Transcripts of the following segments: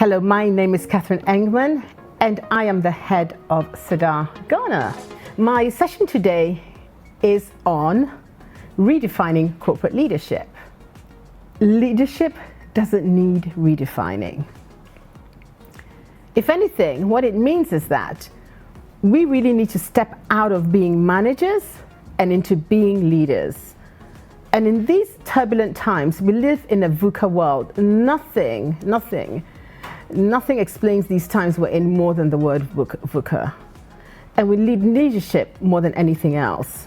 Hello, my name is Engmann, and I am the head of Sadar Ghana. My session today is on redefining corporate leadership. Leadership doesn't need redefining. If anything, what it means is that we really need to step out of being managers and into being leaders. And in these turbulent times, we live in a VUCA world. Nothing explains these times we're in more than the word VUCA. And we need leadership more than anything else.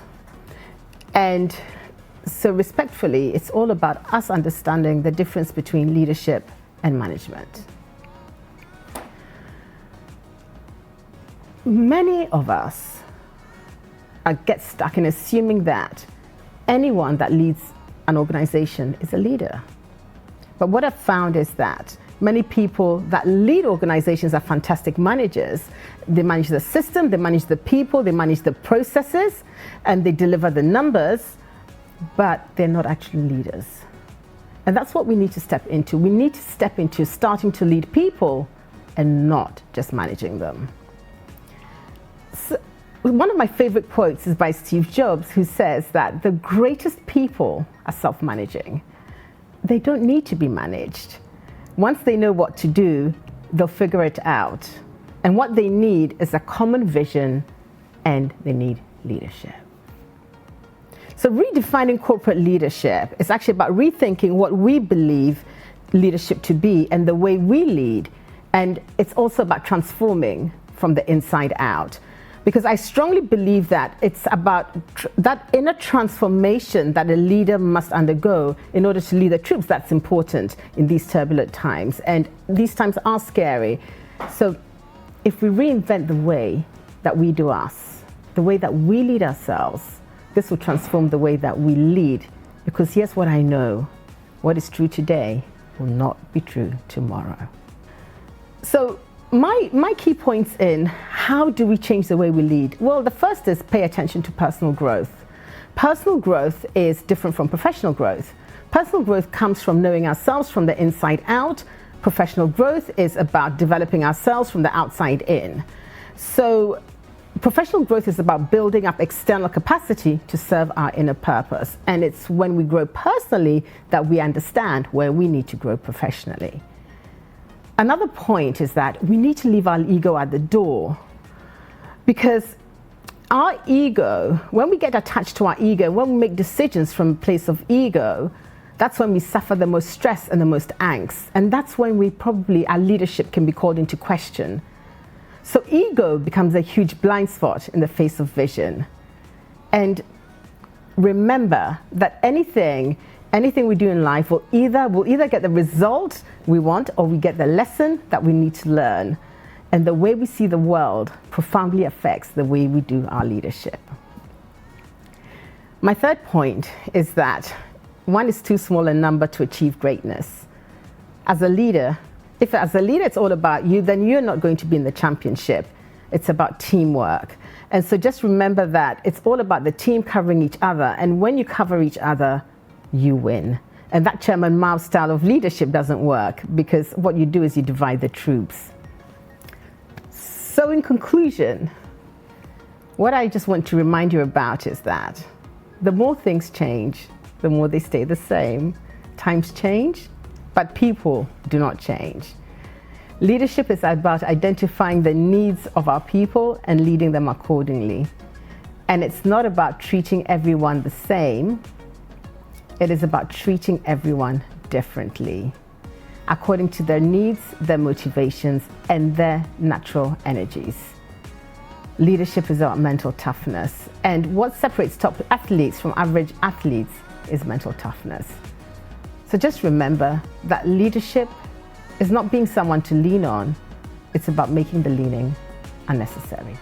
And so respectfully, it's all about us understanding the difference between leadership and management. Many of us get stuck in assuming that anyone that leads an organization is a leader. But what I've found is that many people that lead organizations are fantastic managers. They manage the system, they manage the people, they manage the processes, and they deliver the numbers, but they're not actually leaders. And that's what we need to step into. We need to step into starting to lead people and not just managing them. So, one of my favorite quotes is by Steve Jobs, who says that the greatest people are self-managing. They don't need to be managed. Once they know what to do, they'll figure it out. And what they need is a common vision, and they need leadership. So redefining corporate leadership is actually about rethinking what we believe leadership to be and the way we lead. And it's also about transforming from the inside out. Because I strongly believe that it's about that inner transformation that a leader must undergo in order to lead the troops. That's important in these turbulent times. And these times are scary. So if we reinvent the way that we do us, the way that we lead ourselves, this will transform the way that we lead. Because here's what I know: what is true today will not be true tomorrow. So my key points in how do we change the way we lead? Well, the first is pay attention to personal growth. Personal growth is different from professional growth. Personal growth comes from knowing ourselves from the inside out. Professional growth is about developing ourselves from the outside in. So professional growth is about building up external capacity to serve our inner purpose. And it's when we grow personally that we understand where we need to grow professionally. Another point is that we need to leave our ego at the door, because our ego, when we get attached to our ego, when we make decisions from a place of ego, that's when we suffer the most stress and the most angst. And that's when our leadership can be called into question. So ego becomes a huge blind spot in the face of vision. And remember that anything we do in life will either get the result we want, or we get the lesson that we need to learn. And the way we see the world profoundly affects the way we do our leadership. My third point is that one is too small a number to achieve greatness. As a leader, if it's all about you, then you're not going to be in the championship. It's about teamwork. And so just remember that it's all about the team covering each other. And when you cover each other, you win. And that Chairman Mao style of leadership doesn't work, because what you do is you divide the troops. So in conclusion, what I just want to remind you about is that the more things change, the more they stay the same. Times change, but people do not change. Leadership is about identifying the needs of our people and leading them accordingly. And it's not about treating everyone the same. It is about treating everyone differently, according to their needs, their motivations, and their natural energies. Leadership is about mental toughness. And what separates top athletes from average athletes is mental toughness. So just remember that leadership is not being someone to lean on. It's about making the leaning unnecessary.